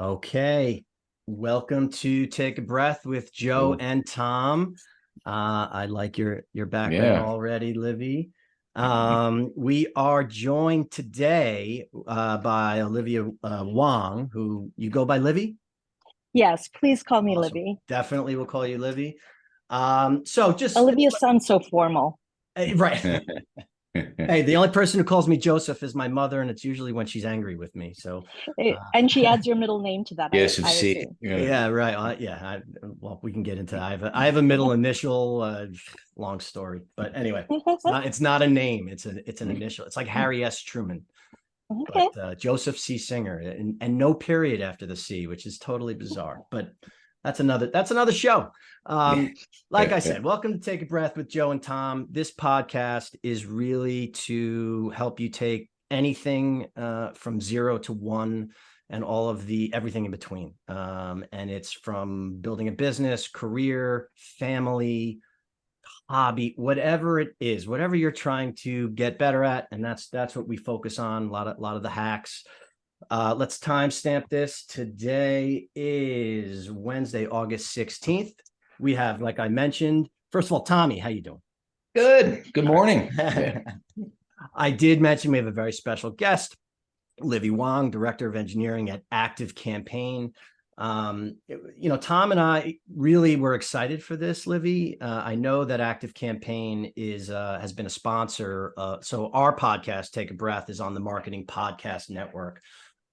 Okay, welcome to Take a Breath with Joe and Thom. I like your background already, Livvy. We are joined today by Livvy Wong, who you go by Livvy? Yes, please call me Awesome. Livvy. Definitely will call you Livvy. So just Olivia sounds so formal. right. Hey, the only person who calls me Joseph is my mother, and it's usually when she's angry with me. So, And she adds your middle name to that, Yes, I see. assume. yeah, right. Well, we can get into. I have a middle initial. Long story, but anyway, it's not a name. It's an initial. It's like Harry S. Truman, Okay. but Joseph C. Singer, and no period after the C, which is totally bizarre. But that's another show. Like I said, welcome to Take a Breath with Joe and Thom. This podcast is really to help you take anything from 0 to 1 and all of the everything in between. And it's from building a business, career, family, hobby, whatever it is, whatever you're trying to get better at. And that's what we focus on. A lot of the hacks. Let's timestamp this. Today is Wednesday, August 16th. We have, like I mentioned, first of all, Tommy, how you doing? Good morning. I did mention we have a very special guest, Livvy Wong, Director of Engineering at ActiveCampaign. Thom and I really were excited for this, Livvy. I know that ActiveCampaign has been a sponsor. So our podcast, Take a Breath, is on the Marketing Podcast Network.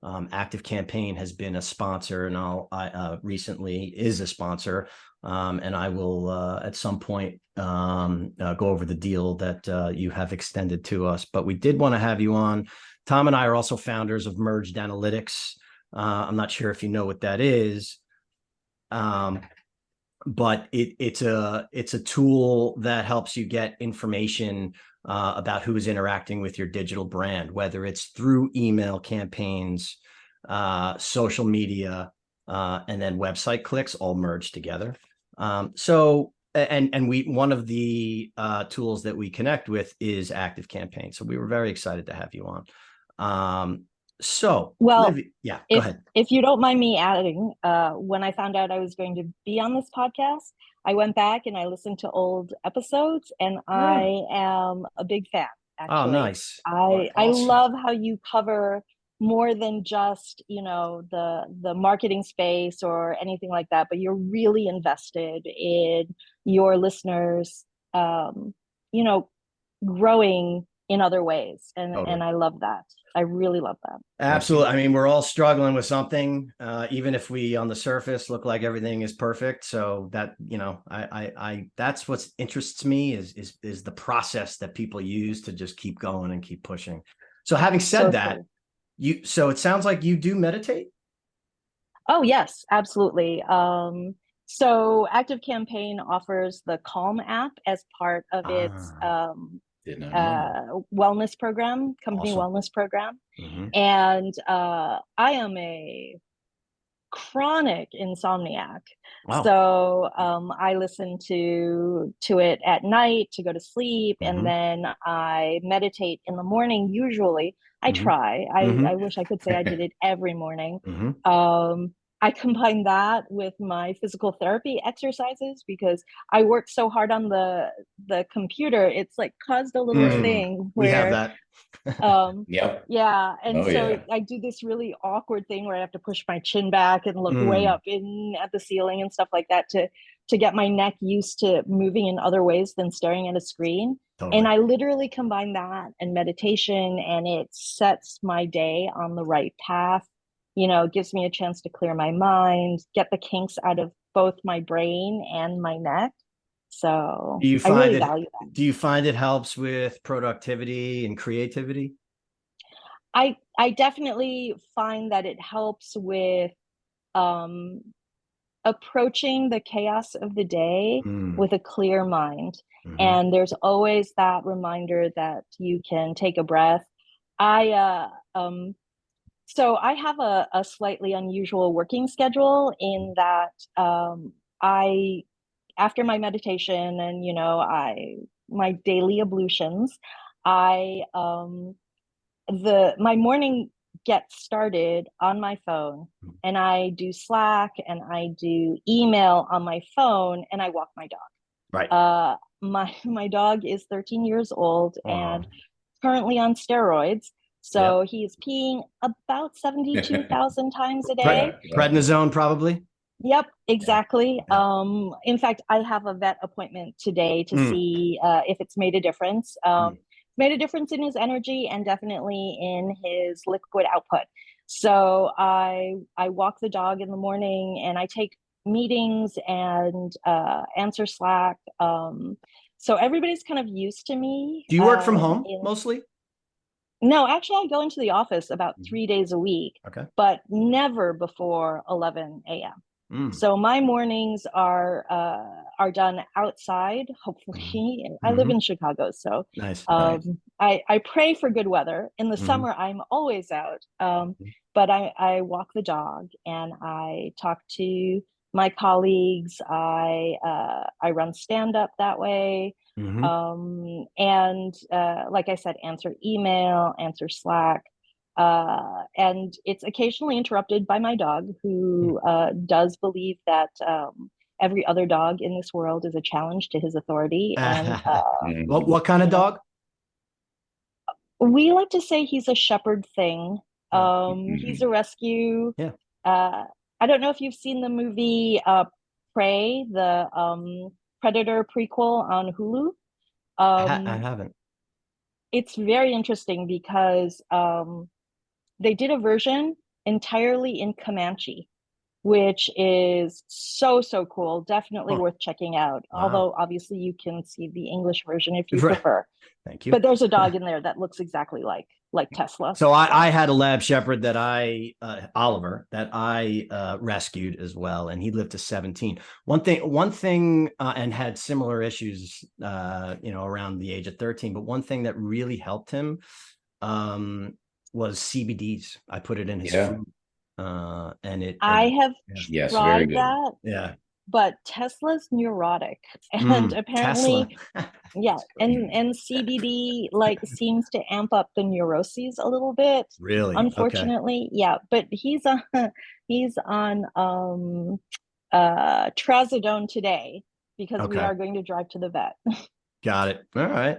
ActiveCampaign has been a sponsor, and I recently is a sponsor. And I will at some point go over the deal that you have extended to us. But we did want to have you on. Thom and I are also founders of MergedAnalytics. I'm not sure if you know what that is, but it's a tool that helps you get information about who is interacting with your digital brand, whether it's through email campaigns, social media, and then website clicks all merged together. So one of the tools that we connect with is ActiveCampaign. So we were very excited to have you on. Well, Livvy, yeah, go ahead. If you don't mind me adding, when I found out I was going to be on this podcast, I went back and I listened to old episodes, and I am a big fan, actually. Oh, nice. I love how you cover more than just, the marketing space or anything like that, but you're really invested in your listeners, growing in other ways. And I love that. I really love that. Absolutely. I mean, we're all struggling with something, even if we on the surface look like everything is perfect. So that, that's what interests me is the process that people use to just keep going and keep pushing. So having said that, so it sounds like you do meditate? Oh, yes, absolutely. So ActiveCampaign offers the Calm app as part of its wellness program, company wellness program. Mm-hmm. And I am a chronic insomniac. Wow. So I listen to it at night to go to sleep, Mm-hmm. and then I meditate in the morning. Usually, I try. I wish I could say I did it every morning. I combine that with my physical therapy exercises because I work so hard on the computer. It's like caused a little thing where we have that. Yeah. And I do this really awkward thing where I have to push my chin back and look way up at the ceiling and stuff like that to get my neck used to moving in other ways than staring at a screen. Totally. And I literally combine that and meditation, and it sets my day on the right path. It gives me a chance to clear my mind, get the kinks out of both my brain and my neck. So I really value that. Do you find it helps with productivity and creativity? I definitely find that it helps with approaching the chaos of the day with a clear mind. And there's always that reminder that you can take a breath. So I have a slightly unusual working schedule in that after my meditation and my daily ablutions, my morning get started on my phone, and I do Slack and I do email on my phone, and I walk my dog. Right. My dog is 13 years old and currently on steroids. So he's peeing about 72,000 times a day. Prednisone, probably. Yep, exactly. Yeah. In fact, I have a vet appointment today to see if it's made a difference. Made a difference in his energy and definitely in his liquid output. So I walk the dog in the morning, and I take meetings and answer Slack. So everybody's kind of used to me. Do you work from home mostly? No, actually, I go into the office about 3 days a week, but never before 11 a.m. So my mornings are done outside, hopefully. I live in Chicago, so nice. I pray for good weather. In the summer, I'm always out, but I walk the dog, and I talk to my colleagues. I run stand-up that way. And like I said, answer email, answer Slack. And it's occasionally interrupted by my dog, who does believe that every other dog in this world is a challenge to his authority. And what kind of dog? We like to say he's a shepherd thing. He's a rescue. Yeah. I don't know if you've seen the movie Prey, the Predator prequel on Hulu. I haven't. It's very interesting because they did a version entirely in Comanche, which is so cool. Definitely worth checking out. Wow. Although obviously you can see the English version if you prefer. Thank you. But there's a dog in there that looks exactly like Tesla. So I had a lab shepherd that Oliver, that I rescued as well, and he lived to 17. One thing, and had similar issues, around the age of 13. But one thing that really helped him was CBDs. I put it in his food, and I have tried that. Yeah. But Tesla's neurotic, and apparently, and CBD seems to amp up the neuroses a little bit. Really, unfortunately, But he's on trazodone today because we are going to drive to the vet. Got it. All right.